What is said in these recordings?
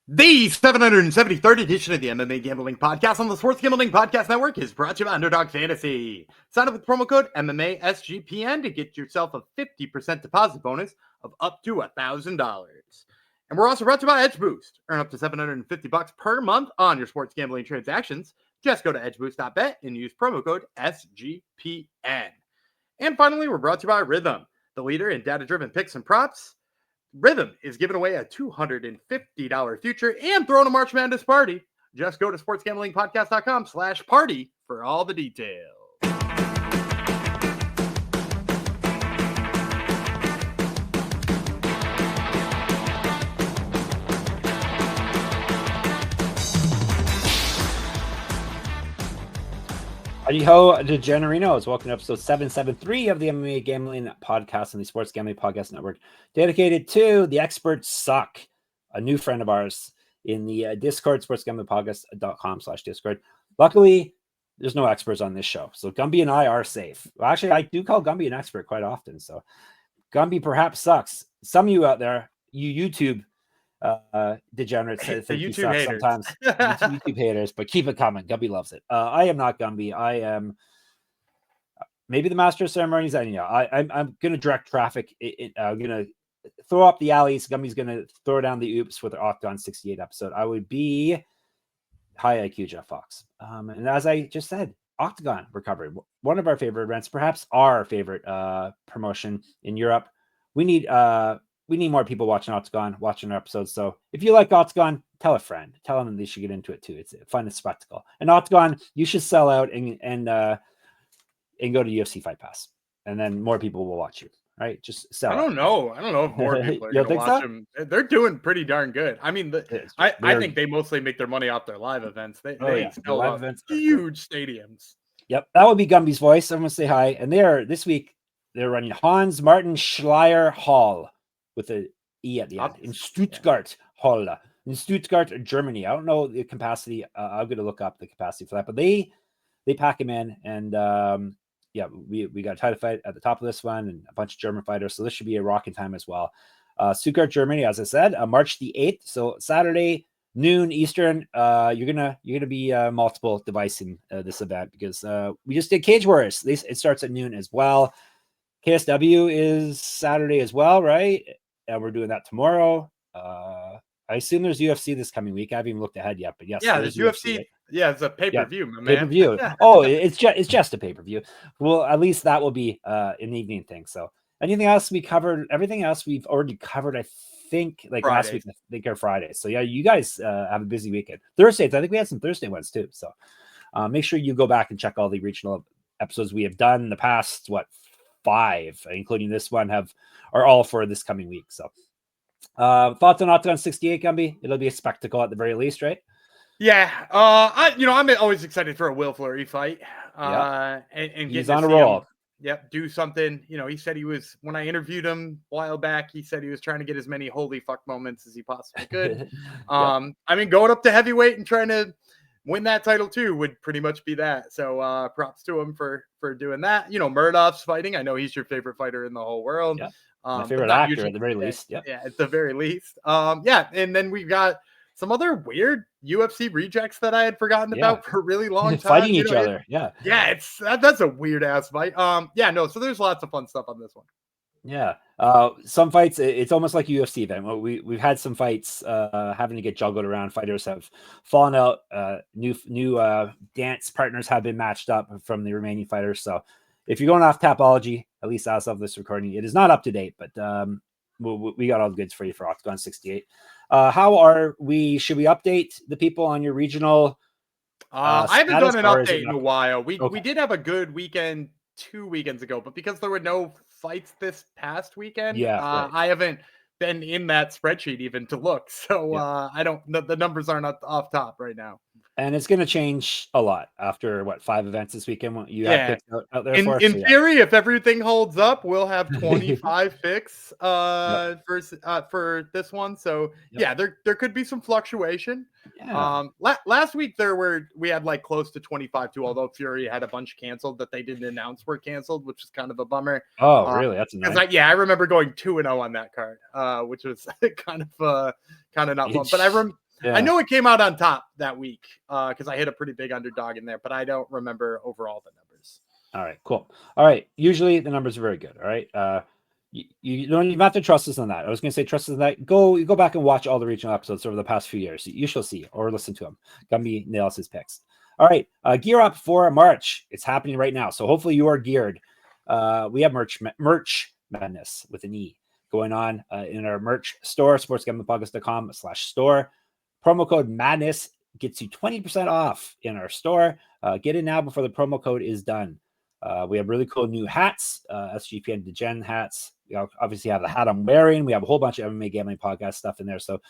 The 773rd edition of the MMA Gambling Podcast on the Sports Gambling Podcast Network is brought to you by Underdog Fantasy. Sign up with promo code MMA SGPN to get yourself a 50% deposit bonus of up to $1,000. And we're also brought to you by Edge Boost. Earn up to $750 per month on your sports gambling transactions. Just go to edgeboost.bet and use promo code SGPN. And finally, we're brought to you by Rhythm, the leader in data-driven picks and props. Rhythm is giving away a $250 future and throwing a March Madness party. Just go to sportsgamblingpodcast.com/party for all the details. Howdy ho, DeGenerinos. Welcome to episode 773 of the MMA Gambling Podcast on the Sports Gambling Podcast Network, dedicated to the experts suck, a new friend of ours in the Discord, sportsgamblingpodcast.com/Discord. Luckily, there's no experts on this show, so Gumby and I are safe. Well, actually, I do call Gumby an expert quite often, so Gumby perhaps sucks. Some of you out there, you YouTube degenerates, think the he YouTube sucks haters. sometimes. YouTube haters, but keep it coming. Gumby loves it. I am not Gumby. I am maybe the master of ceremonies. I'm gonna direct traffic. I'm gonna throw up the alleys. Gumby's gonna throw down the oops for the Oktagon 68 episode. I would be high IQ Jeff Fox. And as I just said, Oktagon recovery, one of our favorite events, perhaps our favorite promotion in Europe. We need more people watching Oktagon, watching our episodes. So if you like Oktagon, tell a friend. Tell them they should get into it too. It's a fun spectacle. And Oktagon, you should sell out and go to UFC Fight Pass, and then more people will watch you. Right? Just sell. I don't know if more people are going to watch them. They're doing pretty darn good. I mean, I think they mostly make their money off their live events. They sell live events, huge stadiums. Yep, that would be Gumby's voice. I'm going to say hi. And this week they're running Hans Martin Schleyer Hall with an E at the end in Stuttgart Hall in Stuttgart, Germany. I don't know the capacity. I'm going to look up the capacity for that, but they pack him in, and we got a title fight at the top of this one and a bunch of German fighters. So this should be a rocking time as well. Stuttgart, Germany, as I said, March the 8th. So Saturday noon Eastern. You're gonna be multiple device in this event because we just did Cage Warriors. It starts at noon as well. KSW is Saturday as well, right? And we're doing that tomorrow. I assume there's UFC this coming week. I haven't even looked ahead yet, but yes. Yeah, there's UFC. Right? Yeah, it's a pay-per-view, man. Pay-per-view. Oh, it's just a pay-per-view. Well, at least that will be an evening thing. So anything else we covered? Everything else we've already covered, I think, like Fridays. Last week, I think are Fridays. So yeah, you guys have a busy weekend. Thursdays, I think we had some Thursday ones too. So make sure you go back and check all the regional episodes we have done in the past, 5, including this one, are all for this coming week. So thoughts on Oktagon 68, Gumby? It'll be a spectacle at the very least, right? Yeah. I'm always excited for a Will Fleury fight. And he's on a roll. Do something. He said he was, when I interviewed him a while back, he said he was trying to get as many holy fuck moments as he possibly could. I mean, going up to heavyweight and trying to win that title too would pretty much be that. So props to him for doing that. Muradov's fighting. I know he's your favorite fighter in the whole world. Yeah. My favorite actor at the very least. Yeah, at the very least. And then we've got some other weird UFC rejects that I had forgotten about for a really long time. Fighting each other. Yeah. Yeah, that's a weird ass fight. So there's lots of fun stuff on this one. Yeah. Some fights, it's almost like UFC event. We've had some fights having to get juggled around. Fighters have fallen out. New dance partners have been matched up from the remaining fighters. So if you're going off Tapology, at least as of this recording, it is not up to date, but we got all the goods for you for Oktagon 68. How are we? Should we update the people on your regional? I haven't done an update in a while. We did have a good weekend 2 weekends ago, but because there were no fights this past weekend, I haven't been in that spreadsheet even to look. So I don't. The numbers aren't off top right now. And it's going to change a lot after 5 events this weekend. You have picks out there in theory, if everything holds up, we'll have 25 picks for this one. So there could be some fluctuation. Yeah. Last week we had close to 25 too, although Fury had a bunch canceled that they didn't announce were canceled, which is kind of a bummer. Oh, really? That's nice. I remember going 2-0 on that card, which was kind of not fun. But I know it came out on top that week because I hit a pretty big underdog in there, but I don't remember overall the numbers. All right, cool. All right, usually the numbers are very good. All right, you don't even have to trust us on that. I was going to say trust us on that. Go back and watch all the regional episodes over the past few years. You shall see, or listen to them. Gumby nails his picks. All right, gear up for March. It's happening right now, so hopefully you are geared. We have merch madness with an E going on in our merch store, sportsgamblingpodcast.com/store. Promo code madness gets you 20% off in our store. Get in now before the promo code is done. We have really cool new hats, SGPN Degen hats. We obviously have the hat I'm wearing. We have a whole bunch of MMA gambling podcast stuff in there. So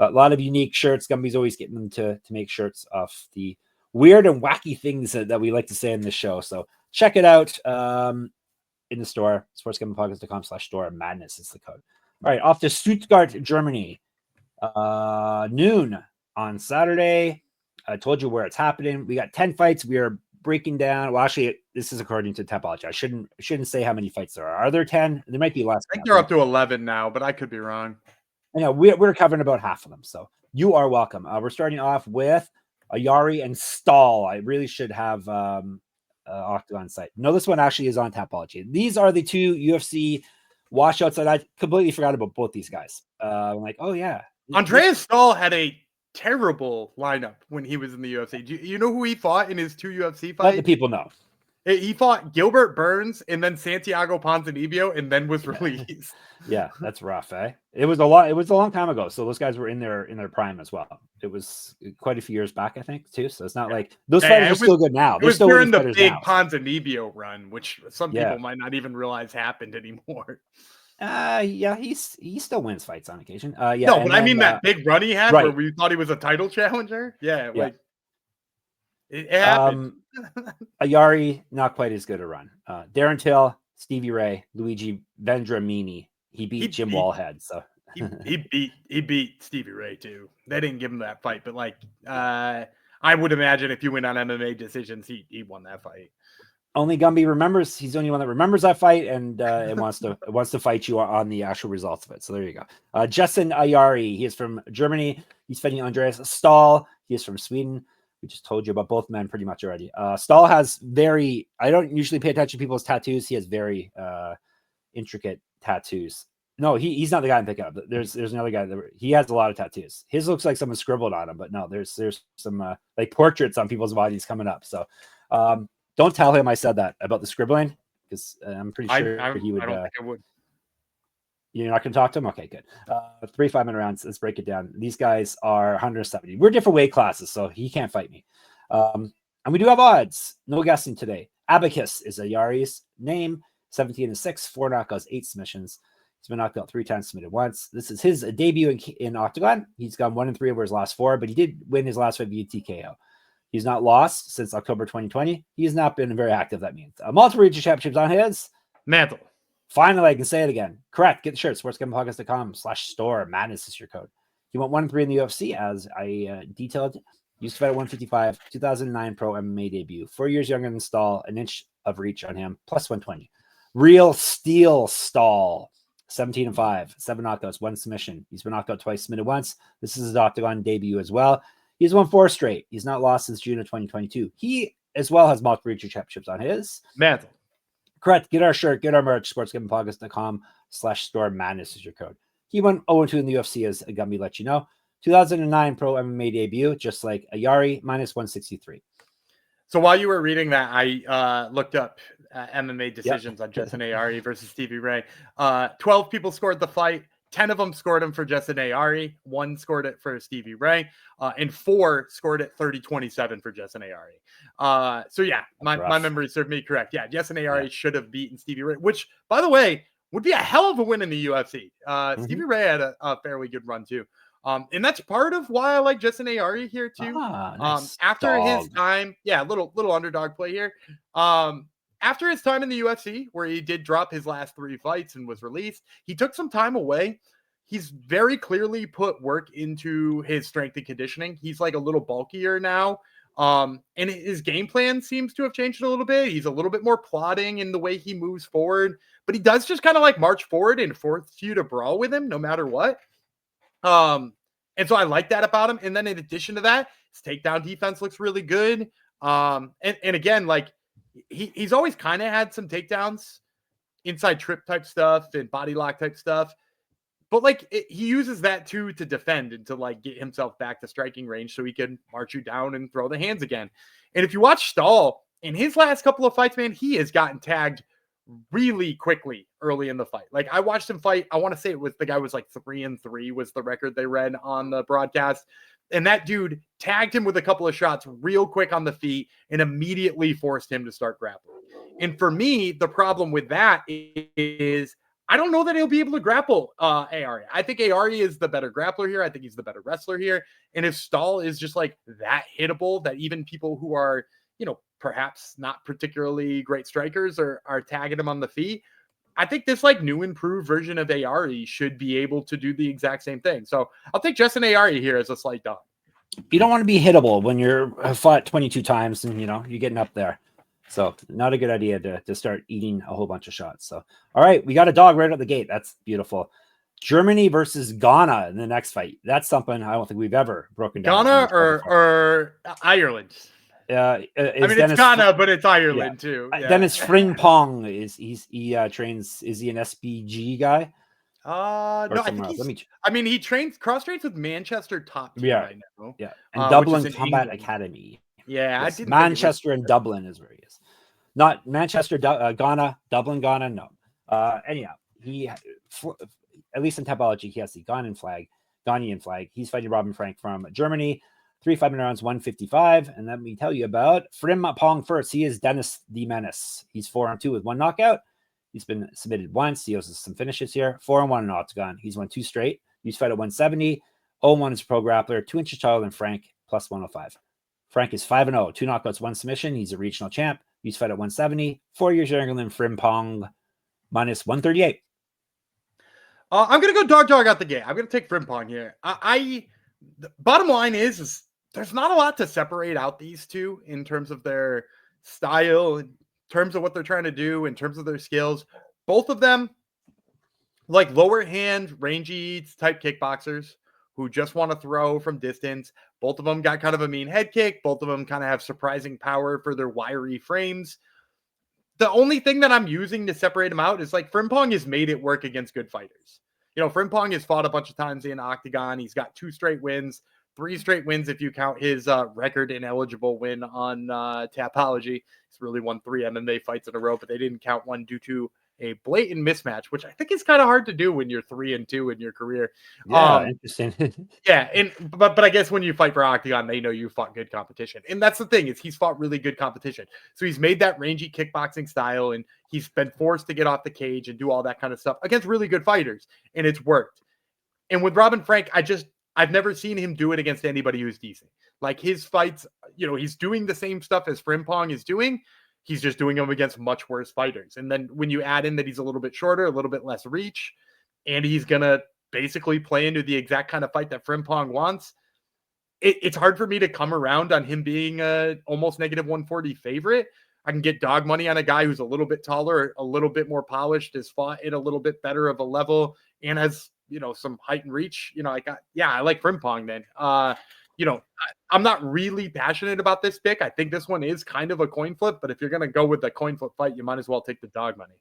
a lot of unique shirts. Gumby's always getting them to make shirts off the weird and wacky things that we like to say in this show. So check it out in the store, sportsgamblingpodcast.com/store. Madness is the code. All right, off to Stuttgart, Germany. Noon on Saturday. I told you where it's happening. We got 10 fights. We are breaking down. Well, actually, this is according to Tempology. I shouldn't say how many fights there are. Are there 10? There might be less. I think they're up to 11 now, but I could be wrong. I know we're covering about half of them, so you are welcome. We're starting off with Ayari and Stahl. I really should have Oktagon site. No, this one actually is on Tapology. These are the two UFC washouts that I completely forgot about both these guys. I'm like, oh yeah. Andreas Stahl had a terrible lineup when he was in the UFC. Do you know who he fought in his 2 UFC fights? Let the people know. He fought Gilbert Burns and then Santiago Ponzinibbio and then was released. Yeah, that's rough, eh? It was a long time ago. So those guys were in their prime as well. It was quite a few years back, I think, too. So it's not like those fighters are still good now. It was during the big Ponzinibbio run, which some people might not even realize happened anymore. Yeah, he still wins fights on occasion. No, but then, I mean that big run he had where we thought he was a title challenger. Yeah. Like it happened. Ayari, not quite as good a run. Darren Till, Stevie Ray, Luigi Vendramini. He beat Jim Wallhead. So he beat Stevie Ray too. They didn't give him that fight, but like I would imagine if you went on MMA decisions, he won that fight. Only Gumby remembers. He's the only one that remembers that fight, and it wants to fight you on the actual results of it. So there you go. Jessin Ayari. He is from Germany. He's fighting Andreas Stahl. He is from Sweden. We just told you about both men pretty much already. Stahl has I don't usually pay attention to people's tattoos. He has very intricate tattoos. No, he's not the guy I'm picking up. There's another guy he has a lot of tattoos. His looks like someone scribbled on him, but no, there's some like portraits on people's bodies coming up. So don't tell him I said that about the scribbling, because I'm pretty sure he would. I don't think I would. You're not going to talk to him? Okay, good. 3 5-minute rounds. Let's break it down. These guys are 170. We're different weight classes, so he can't fight me. And we do have odds. No guessing today. Abacus is Ayari's name. 17-6, 4 knockouts, 8 submissions. He's been knocked out 3 times, submitted once. This is his debut in Oktagon. He's gone 1-3 over his last 4, but he did win his last fight via TKO. He's not lost since October 2020. He has not been very active. That means multiple regional championships on his mantle. Finally, I can say it again. Correct. Get the shirt. sportsgamblingpodcast.com/store. Madness is your code. He went 1-3 in the UFC, as I detailed. Used to fight at 155. 2009 pro MMA debut. 4 years younger than Stahl. An inch of reach on him. Plus 120. Real steel Stahl. 17-5. 7 knockouts. 1 submission. He's been knocked out twice. Submitted once. This is his Octagon debut as well. He's won 4 straight. He's not lost since June of 2022. He as well has multiple regional championships on his mantle. Correct. Get our shirt, get our merch, sportsgamblingpodcast.com/store. Madness is your code. He went 0-2 in the UFC, as Gumby let you know. 2009 pro MMA debut, just like Ayari, minus 163. So while you were reading that, I looked up MMA decisions on Jessin Ayari versus Stevie Ray. 12 people scored the fight. 10 of them scored him for Jessin Ayari. 1 scored it for Stevie Ray. And 4 scored it 30-27 for Jessin Ayari. So yeah, my memory served me correct. Yeah, Jessin Ayari should have beaten Stevie Ray, which, by the way, would be a hell of a win in the UFC. Stevie Ray had a fairly good run too. And that's part of why I like Jessin Ayari here too. Nice after his time, little underdog play here. After his time in the UFC, where he did drop his last 3 fights and was released, he took some time away. He's very clearly put work into his strength and conditioning. He's like a little bulkier now. And his game plan seems to have changed a little bit. He's a little bit more plotting in the way he moves forward, but he does just kind of like march forward and force you to brawl with him no matter what. And so I like that about him. And then in addition to that, his takedown defense looks really good. And again, like he's always kind of had some takedowns, inside trip type stuff and body lock type stuff. But like he uses that too to defend and to like get himself back to striking range so he can march you down and throw the hands again. And if you watch Stahl in his last couple of fights, man, he has gotten tagged really quickly early in the fight. Like I watched him fight. I want to say it was the guy was like 3-3 was the record they read on the broadcast. And that dude tagged him with a couple of shots real quick on the feet and immediately forced him to start grappling. And for me, the problem with that is I don't know that he'll be able to grapple Ayari. I think Ayari is the better grappler here. I think he's the better wrestler here. And if Stahl is just like that hittable, that even people who are, perhaps not particularly great strikers are tagging him on the feet, I think this like new improved version of Ayari should be able to do the exact same thing. So I'll take Jessin Ayari here as a slight dog. You don't want to be hittable when you're fought 22 times and you're getting up there. So not a good idea to start eating a whole bunch of shots. So, all right, we got a dog right out the gate. That's beautiful. Germany versus Ghana in the next fight. That's something I don't think we've ever broken down. Ghana or Ireland? It's Ghana, but it's Ireland too. Yeah. Dennis Frimpong he trains. Is he an SPG guy? No, I think he cross trains with Manchester top team right now. Yeah, and Dublin Combat Academy. Yeah, yes, Manchester and Dublin is where he is. Not Manchester, Ghana, Dublin, Ghana. No. Anyhow, he at least in topology he has the Ghanaian flag. He's fighting Robin Frank from Germany. 3 5-minute rounds, 155. And let me tell you about Frimpong first. He is Denis the Menace. He's 4-2 with 1 knockout. He's been submitted once. He has some finishes here. 4-1 in Oktagon. He's won 2 straight. He's fight at 170. 0-1 is a pro grappler. 2 inches taller than Frank, plus 105. Frank is 5-0. 2 knockouts, 1 submission. He's a regional champ. He's fight at 170. 4 years younger than Frimpong, minus 138. I'm going to go dog out the gate. I'm going to take Frimpong here. The bottom line is there's not a lot to separate out these two in terms of their style, in terms of what they're trying to do, in terms of their skills. Both of them, like lower hand, rangy type kickboxers who just want to throw from distance. Both of them got kind of a mean head kick. Both of them kind of have surprising power for their wiry frames. The only thing that I'm using to separate them out is like Frimpong has made it work against good fighters. Frimpong has fought a bunch of times in Oktagon. He's got 2 straight wins, 3 straight wins if you count his record ineligible win on Tapology. He's really won 3 MMA fights in a row, but they didn't count one due to a blatant mismatch, which I think is kind of hard to do when you're 3-2 in your career. Yeah, interesting. Yeah, but I guess when you fight for Oktagon, they know you fought good competition, and that's the thing is he's fought really good competition. So he's made that rangy kickboxing style, and he's been forced to get off the cage and do all that kind of stuff against really good fighters, and it's worked. And with Robin Frank, I've never seen him do it against anybody who's decent. Like his fights, he's doing the same stuff as Frimpong is doing. He's just doing them against much worse fighters. And then when you add in that he's a little bit shorter, a little bit less reach, and he's going to basically play into the exact kind of fight that Frimpong wants, it's hard for me to come around on him being a almost negative 140 favorite. I can get dog money on a guy who's a little bit taller, a little bit more polished, has fought at a little bit better of a level, and has, some height and reach. I like Frimpong then. I'm not really passionate about this pick. I think this one is kind of a coin flip, but if you're going to go with the coin flip fight, you might as well take the dog money.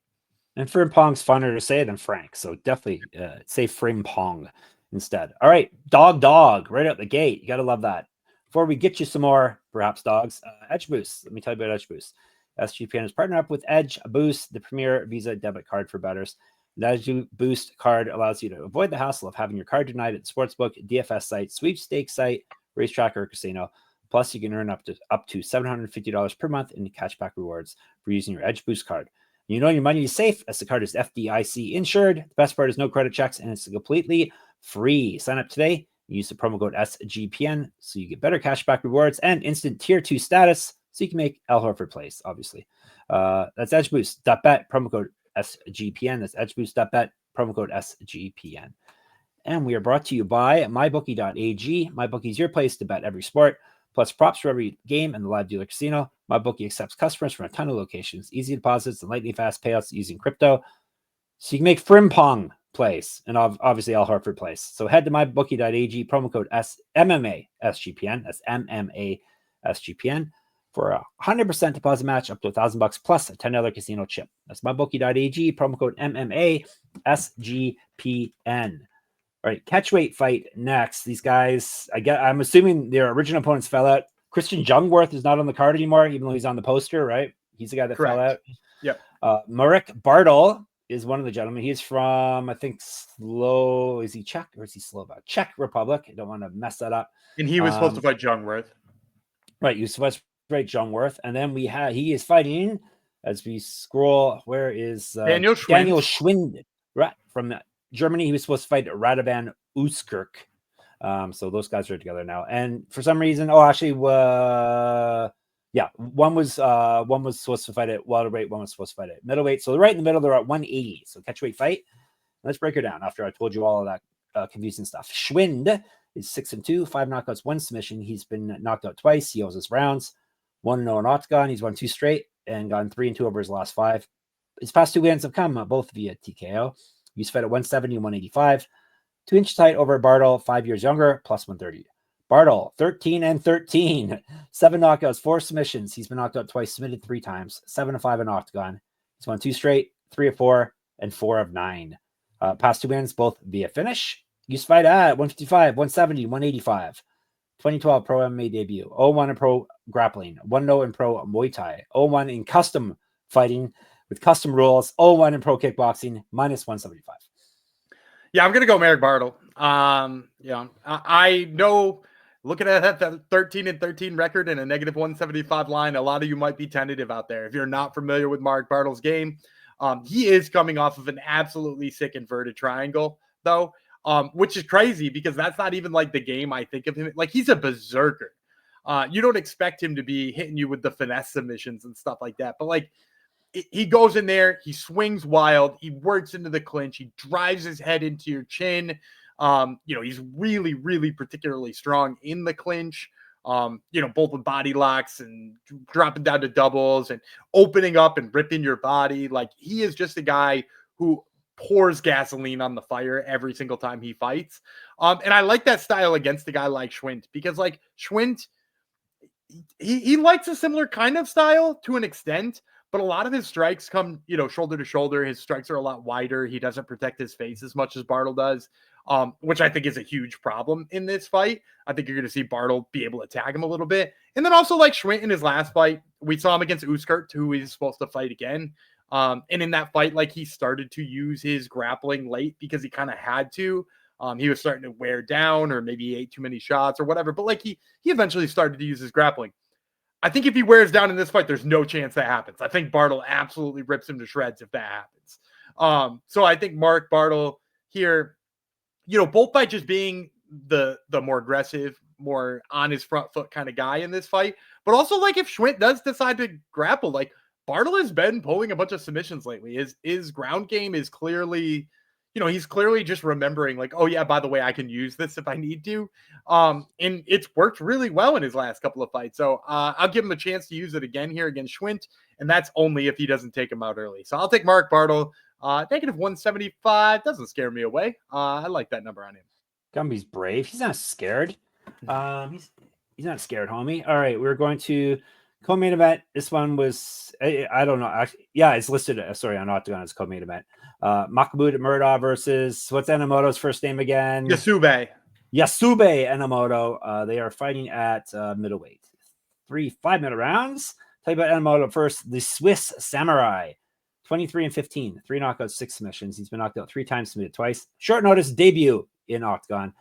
And Frimpong's funner to say than Frank, so definitely say Frimpong instead. All right, dog, right out the gate. You got to love that. Before we get you some more, perhaps dogs, Edge Boost. Let me tell you about Edge Boost. SGPN is partnered up with Edge Boost, the premier Visa debit card for bettors. The Edge Boost card allows you to avoid the hassle of having your card denied at the sportsbook, DFS site, sweepstakes site, racetrack, or casino. Plus, you can earn up to $750 per month in cashback rewards for using your Edge Boost card. You know your money is safe as the card is FDIC insured. The best part is no credit checks, and it's completely free. Sign up today. Use the promo code SGPN so you get better cashback rewards and instant tier 2 status so you can make El Horford plays, obviously. That's edgeboost.bet, promo code SGPN. That's edgeboost.bet, promo code SGPN. And we are brought to you by mybookie.ag. MyBookie is your place to bet every sport, plus props for every game and the live dealer casino. MyBookie accepts customers from a ton of locations, easy deposits and lightning fast payouts using crypto. So you can make Frimpong plays, and obviously Al Horford plays. So head to mybookie.ag, promo code MMA SGPN. That's MMA SGPN for a 100% deposit match up to $1,000 plus a $10 casino chip. That's mybookie.ag, promo code MMA SGPN. All right, catchweight fight next. These guys, I'm assuming their original opponents fell out. Christian Jungwirth is not on the card anymore, even though he's on the poster, right? He's the guy that fell out. Yep. Marek Bartl is one of the gentlemen. He's from, I think, is he Czech or is he Slovak? Czech Republic. I don't want to mess that up. And he was supposed to fight Jungwirth. Right, he was supposed to fight Jungwirth. And then he is fighting, as we scroll, where is Daniel Schwindt, right, from Germany. He was supposed to fight Radovan Uskirk. So those guys are together now. And for some reason, one was supposed to fight at welterweight, one was supposed to fight at middleweight. So right in the middle, they're at 180. So catchweight fight. Let's break her down after I told you all of that confusing stuff. Schwindt is 6-2, 5 knockouts, 1 submission. He's been knocked out twice. He owes his rounds. 1-0 in Oktagon. He's won 2 straight and gone 3-2 over his last 5. His past 2 wins have come both via TKO. He's fed at 170 and 185. 2-inch tight over Bartl, 5 years younger, plus 130. Bartl, 13-13, 7 knockouts, 4 submissions. He's been knocked out twice, submitted 3 times, 7-5 in Oktagon. He's won 2 straight, 3 of 4, and 4 of 9. Past 2 wins, both via finish. Used to fight at 155, 170, 185. 2012 Pro MMA debut. 0-1 in Pro Grappling. 1-0 in Pro Muay Thai. 0-1 in Custom Fighting with custom rules. 0-1 in Pro Kickboxing. Minus 175. Yeah, I'm going to go Marek Bartl. I know looking at that 13-13 record and a negative 175 line, a lot of you might be tentative out there. If you're not familiar with Marek Bartl's game, he is coming off of an absolutely sick inverted triangle, though, which is crazy because that's not even like the game I think of him. Like, he's a berserker. You don't expect him to be hitting you with the finesse submissions and stuff like that. But, like, he goes in there, he swings wild, he works into the clinch, he drives his head into your chin. He's really, really particularly strong in the clinch, both with body locks and dropping down to doubles and opening up and ripping your body. Like, he is just a guy who pours gasoline on the fire every single time he fights. And I like that style against a guy like Schwindt because, like, Schwindt, he likes a similar kind of style to an extent, but a lot of his strikes come, shoulder to shoulder. His strikes are a lot wider. He doesn't protect his face as much as Bartl does, which I think is a huge problem in this fight. I think you're going to see Bartl be able to tag him a little bit. And then also, like Schwindt in his last fight, we saw him against Uskert, who he's supposed to fight again. And in that fight, like, he started to use his grappling late because he kind of had to. He was starting to wear down, or maybe he ate too many shots or whatever. But, like, he eventually started to use his grappling. I think if he wears down in this fight, there's no chance that happens. I think Bartl absolutely rips him to shreds if that happens. So I think Marek Bartl here, both by just being the more aggressive, more on his front foot kind of guy in this fight, but also, like, if Schwindt does decide to grapple, like, Bartl has been pulling a bunch of submissions lately. His ground game is clearly, he's clearly just remembering, like, oh yeah, by the way, I can use this if I need to. And it's worked really well in his last couple of fights. So I'll give him a chance to use it again here against Schwindt. And that's only if he doesn't take him out early. So I'll take Marek Bartl. Negative 175 doesn't scare me away. I like that number on him. Gumby's brave. He's not scared. He's not scared, homie. All right, we're going to co-main event. This one was, I don't know. Actually, yeah, it's listed. On Oktagon as co-main event. Makhmud Muradov versus, what's Enomoto's first name again? Yasubey Enomoto. They are fighting at middleweight. 3 5-minute rounds. Tell you about Enomoto first. The Swiss Samurai. 23-15. 3 knockouts, 6 submissions. He's been knocked out 3 times, submitted twice. Short notice debut in Oktagon.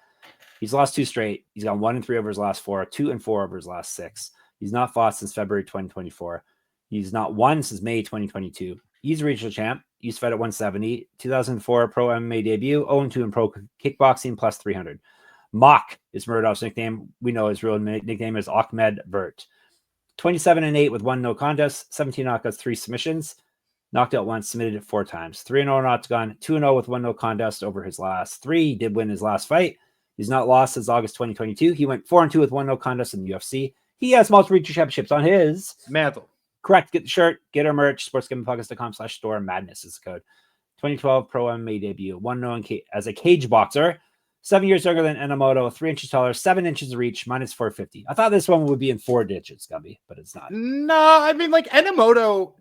He's lost 2 straight. He's gone 1-3 over his last 4, 2-4 over his last 6. He's not fought since February 2024. He's not won since May 2022. He's a regional champ. He's fed at 170. 2004 Pro MMA debut. 0-2 in Pro Kickboxing, plus 300. Mach is Muradov's nickname. We know his real nickname is Ahmed Vert. 27-8 with 1 no contest. 17 knockouts, 3 submissions. Knocked out once, submitted 4 times. 3-0 in Oktagon. 2-0 with 1 no contest over his last 3. He did win his last fight. He's not lost since August 2022. He went 4-2 with 1 no contest in the UFC. He has multiple regional championships on his mantle. Correct. Get the shirt, get our merch, sportsgamblingpodcast.com/store. Madness is the code. 2012 Pro MMA debut. One known as a cage boxer. 7 years younger than Enomoto, 3 inches taller, 7 inches of reach, minus 450. I thought this one would be in 4 digits, Gumby, but it's not. No, I mean, like, Enomoto,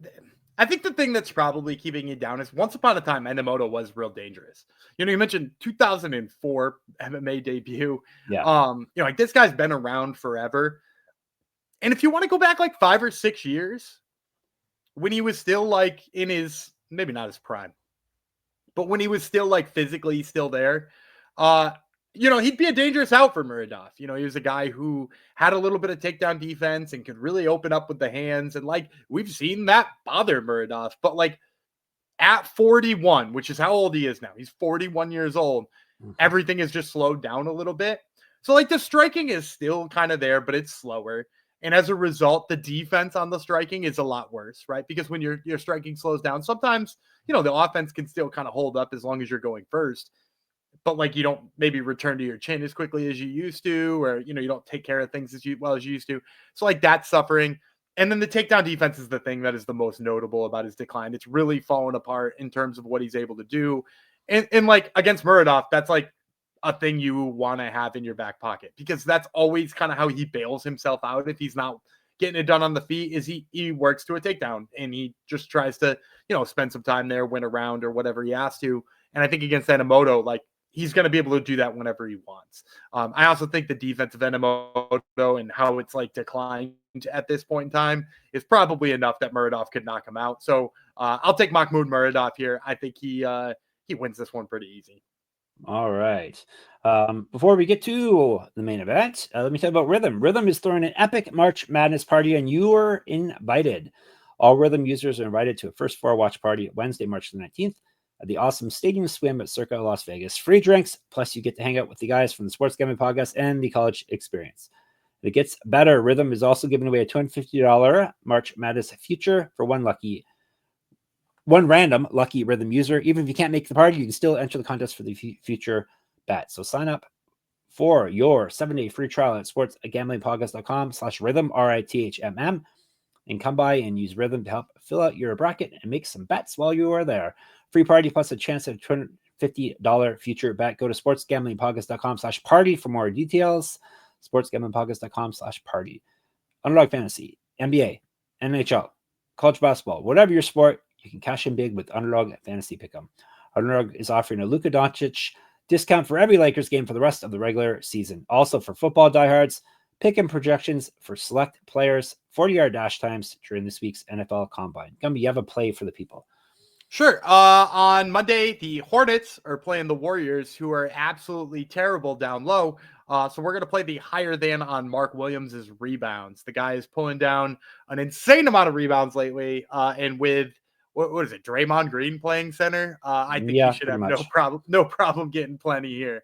I think the thing that's probably keeping it down is once upon a time, Enomoto was real dangerous. You know, you mentioned 2004 MMA debut. Yeah. You know, like, this guy's been around forever. And if you want to go back like 5 or 6 years, when he was still like in his, maybe not his prime, but when he was still like physically still there, you know, he'd be a dangerous out for Muradov. You know, he was a guy who had a little bit of takedown defense and could really open up with the hands. And like, we've seen that bother Muradov, but like at 41, which is how old he is now, he's 41 years old. Everything is just slowed down a little bit. So like the striking is still kind of there, but it's slower. And as a result, the defense on the striking is a lot worse, right? Because when your striking slows down, sometimes, you know, the offense can still kind of hold up as long as you're going first. But like, you don't maybe return to your chin as quickly as you used to, or, you know, you don't take care of things as well as you used to. So like that's suffering. And then the takedown defense is the thing that is the most notable about his decline. It's really fallen apart in terms of what he's able to do. And like against Muradov, that's like a thing you want to have in your back pocket, because that's always kind of how he bails himself out if he's not getting it done on the feet, is he works to a takedown and he just tries to, you know, spend some time there, win a round or whatever he has to. And I think against Enomoto, like, he's going to be able to do that whenever he wants. I also think the defense of Enomoto and how it's like declined at this point in time is probably enough that Muradov could knock him out. So I'll take Makhmud Muradov here. I think he wins this one pretty easy. All right. Before we get to the main event, let me tell you about Rhythm. Rhythm is throwing an epic March Madness party, and you are invited. All Rhythm users are invited to a first 4 watch party Wednesday, March the 19th at the awesome Stadium Swim at Circa Las Vegas. Free drinks, plus you get to hang out with the guys from the Sports Gambling Podcast and the College Experience. It gets better. Rhythm is also giving away a $250 March Madness future for one random lucky Rhythm user. Even if you can't make the party, you can still enter the contest for the future bet. So sign up for your 7-day free trial at sportsgamblingpodcast.com/rhythm, RITHMM, and come by and use Rhythm to help fill out your bracket and make some bets while you are there. Free party plus a chance at a $250 future bet. Go to sportsgamblingpodcast.com/party for more details. sportsgamblingpodcast.com/party. Underdog Fantasy, NBA, NHL, college basketball, whatever your sport, you can cash in big with Underdog Fantasy Pick'em. Underdog is offering a Luka Doncic discount for every Lakers game for the rest of the regular season. Also for football diehards, Pick'em projections for select players, 40-yard dash times during this week's NFL Combine. Gumby, you have a play for the people. Sure. On Monday, the Hornets are playing the Warriors, who are absolutely terrible down low. So we're going to play the higher than on Mark Williams' rebounds. The guy is pulling down an insane amount of rebounds lately. And with, what is it, Draymond Green playing center? I think he should have no problem getting plenty here.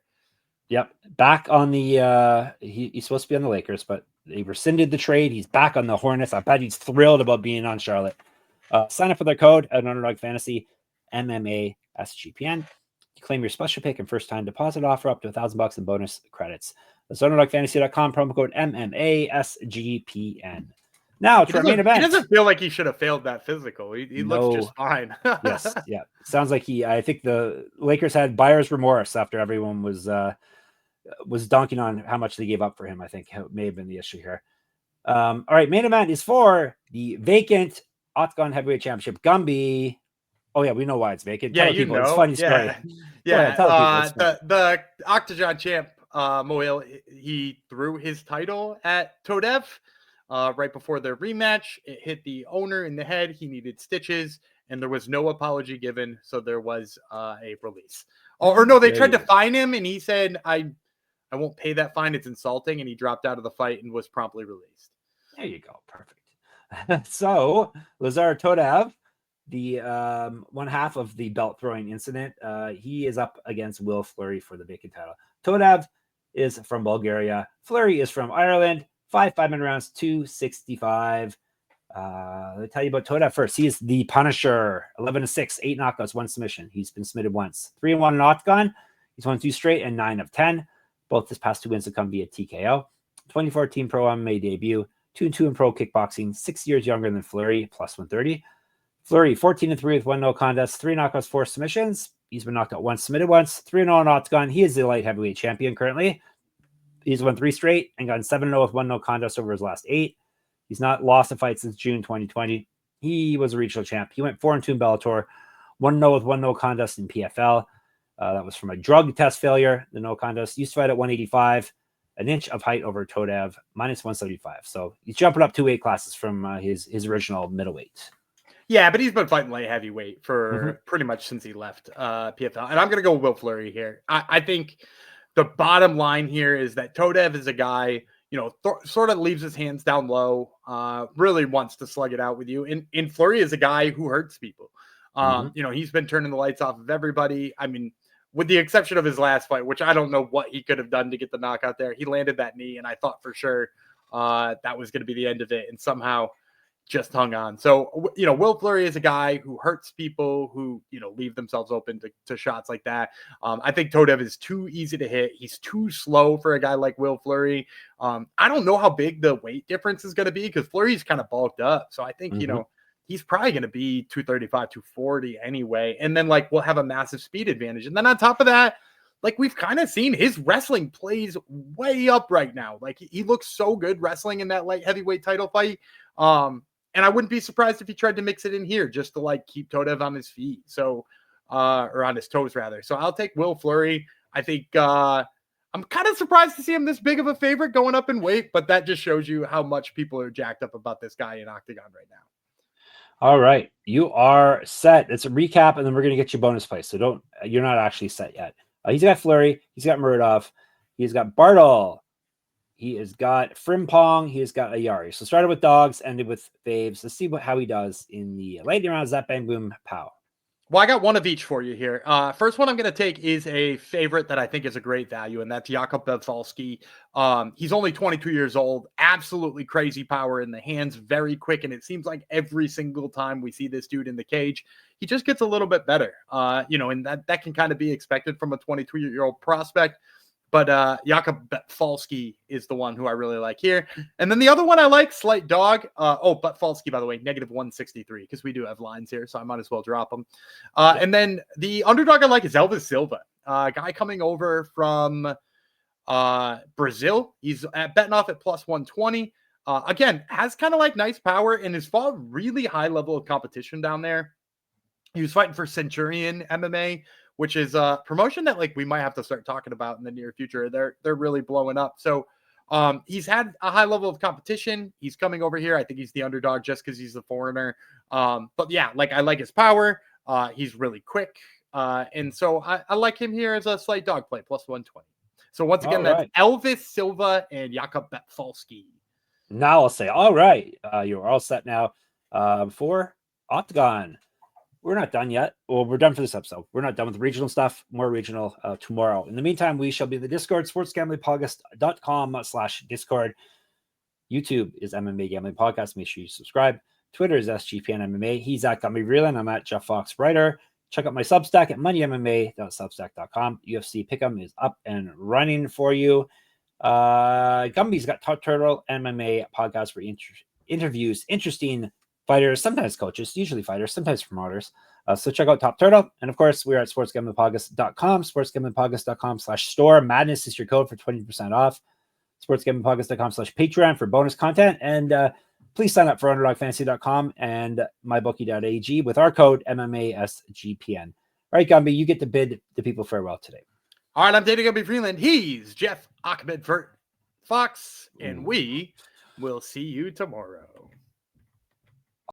Yep. Back on the, he's supposed to be on the Lakers, but they rescinded the trade. He's back on the Hornets. I bet he's thrilled about being on Charlotte. Sign up for their code at Underdog Fantasy, MMA SGPN. You claim your special pick and first time deposit offer up to $1,000 in bonus credits. That's UnderdogFantasy.com, promo code MMA SGPN. Now to our main event. He doesn't feel like he should have failed that physical. He looks just fine. Yes, yeah. Sounds like I think the Lakers had buyer's remorse after everyone was donking on how much they gave up for him. I think it may have been the issue here. All right, main event is for the vacant Oktagon Heavyweight Championship. Gumby. Oh yeah, we know why it's vacant. Yeah, tell people. It's a funny story. Yeah, the Oktagon champ, Moil, he threw his title at Todev right before their rematch. It hit the owner in the head. He needed stitches, and there was no apology given, so there was a release. Or no, they tried to fine him, and he said, I won't pay that fine. It's insulting, and he dropped out of the fight and was promptly released. There you go. Perfect. So Lazar Todev, the one half of the belt throwing incident, he is up against Will Fleury for the vacant title. Todev is from Bulgaria. Fleury is from Ireland. 5-5 rounds, 265. Let me tell you about Todev first. He is the Punisher. 11-6, 8 knockouts, 1 submission. He's been submitted once. 3-1 in Oktagon. He's won 2 straight and 9 of 10. Both his past 2 wins have come via TKO. 2014 Pro MMA debut. 2-2 in pro kickboxing, 6 years younger than Fleury, plus 130. Fleury, 14-3 with 1 no contest, 3 knockouts, 4 submissions. He's been knocked out once, submitted once, 3-0 on Oktagon. He is the light heavyweight champion currently. He's won 3 straight and gotten 7-0 with 1 no contest over his last 8. He's not lost a fight since June 2020. He was a regional champ. He went 4-2 in Bellator, 1-0 with 1 no contest in PFL. That was from a drug test failure. The no contest used to fight at 185, an inch of height over Todev, minus 175. So he's jumping up 2 weight classes from his original middleweight. Yeah, but he's been fighting light heavyweight for pretty much since he left PFL. And I'm going to go with Will Fleury here. I think the bottom line here is that Todev is a guy, sort of leaves his hands down low, really wants to slug it out with you. And Fleury is a guy who hurts people. He's been turning the lights off of everybody. I mean, with the exception of his last fight, which I don't know what he could have done to get the knockout there. He landed that knee, and I thought for sure that was going to be the end of it. And somehow just hung on. So, Will Fleury is a guy who hurts people, who, leave themselves open to shots like that. I think Todev is too easy to hit. He's too slow for a guy like Will Fleury. I don't know how big the weight difference is going to be because Fleury's kind of bulked up. So I think, he's probably going to be 235, 240 anyway. And then we'll have a massive speed advantage. And then on top of that, we've kind of seen his wrestling plays way up right now. He looks so good wrestling in that light heavyweight title fight. And I wouldn't be surprised if he tried to mix it in here just to keep Todev on his feet. So, or on his toes rather. So I'll take Will Fleury. I think I'm kind of surprised to see him this big of a favorite going up in weight, but that just shows you how much people are jacked up about this guy in Oktagon right now. All right. You are set. It's a recap, and then we're going to get you bonus plays. So you're not actually set yet. He's got Fleury. He's got Muradov. He's got Bartl. He has got Frimpong. He has got Ayari. So started with dogs, ended with faves. Let's see how he does in the lightning round. Zap, bang, boom, pow. Well, I got one of each for you here. First one I'm going to take is a favorite that I think is a great value, and that's Jakub Bedfalski. He's only 22 years old, absolutely crazy power in the hands, very quick, and it seems like every single time we see this dude in the cage, he just gets a little bit better. And that can kind of be expected from a 22-year-old prospect. But Jakub Bedfalski is the one who I really like here. And then the other one I like, Slight Dog. Bedfalski, by the way, negative 163, because we do have lines here, so I might as well drop them. And then the underdog I like is Elvis Silva, a guy coming over from Brazil. He's betting off at plus 120. Again, has kind of nice power and has fought really high level of competition down there. He was fighting for Centurion MMA, which is a promotion that we might have to start talking about in the near future. They're really blowing up. So he's had a high level of competition. He's coming over here. I think he's the underdog just because he's a foreigner. But yeah, I like his power. He's really quick. And so I like him here as a slight dog play, plus 120. So once again, that's Elvis Silva and Jakub Bedfalski. Now I'll say, all right, you're all set now for Oktagon. We're not done yet. Well, we're done for this episode. We're not done with the regional stuff. More regional tomorrow. In the meantime, we shall be in the Discord, sportsgamblingpodcast.com/Discord. YouTube is MMA Gambling Podcast. Make sure you subscribe. Twitter is SGPN MMA. He's at Gumby Reelan. I'm at Jeff Fox Writer. Check out my Substack at moneymma.substack.com. UFC Pick'em is up and running for you. Gumby's got Top Turtle MMA podcast where he interviews interesting fighters, sometimes coaches, usually fighters, sometimes promoters. So check out Top Turtle. And of course, we're at sportsgamblingpodcast.com, sportsgamblingpodcast.com/store. Madness is your code for 20% off. Sportsgamblingpodcast.com/Patreon for bonus content. And please sign up for underdogfantasy.com and mybookie.ag with our code MMASGPN. All right, Gumby, you get to bid the people farewell today. All right, I'm David Gumby Freeland. He's Jeff Ahmed Fox, and we will see you tomorrow.